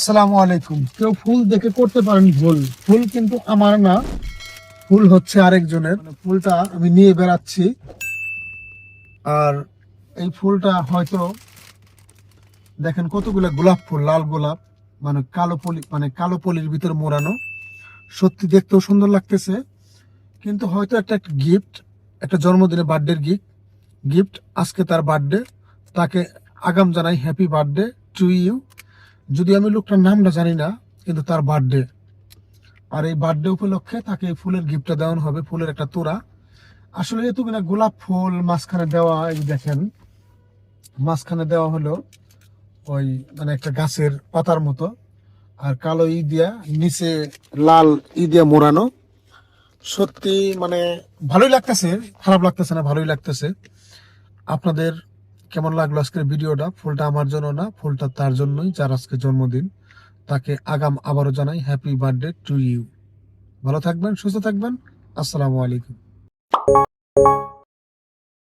আসসালামু আলাইকুম। কেউ ফুল দেখে করতে পারেন ভুল। ফুল কিন্তু আমার না, ফুল হচ্ছে আরেকজনের। ফুলটা আমি নিয়ে বেড়াচ্ছি, আর এই ফুলটা হয়তো দেখেন কতগুলো গোলাপ ফুল, লাল গোলাপ, কালো পলির ভিতর মোড়ানো। সত্যি দেখতেও সুন্দর লাগতেছে, কিন্তু হয়তো একটা গিফট, একটা জন্মদিনে বার্থডে গিফট। আজকে তার বার্থডে, তাকে আগাম জানাই হ্যাপি বার্থডে টু ইউ। যদি আমি লোকটার নামটা জানি না, কিন্তু তার বার্থডে, আর এই বার্থডে উপলক্ষে তাকে এই ফুলের গিফটটা দেওয়া হবে, ফুলের একটা তোড়া। আসলে এত কিনা গোলাপ ফুল মাঝখানে দেওয়া, এই দেখেন মাঝখানে দেওয়া হলো ওই একটা গাছের পাতার মতো, আর কালো দিয়া নিচে লাল দিয়া মোড়ানো। সত্যি ভালোই লাগতেছে, খারাপ লাগতেছে না, ভালোই লাগতেছে। আপনাদের কেমন লাগলো আজকের ভিডিওটা? ফুলটা আমার জন্য না, ফুলটা তার জন্যই, যার আজকে জন্মদিন। তাকে আবারও জানাই হ্যাপি বার্থডে টু ইউ। ভালো থাকবেন, সুস্থ থাকবেন। আসসালামু আলাইকুম।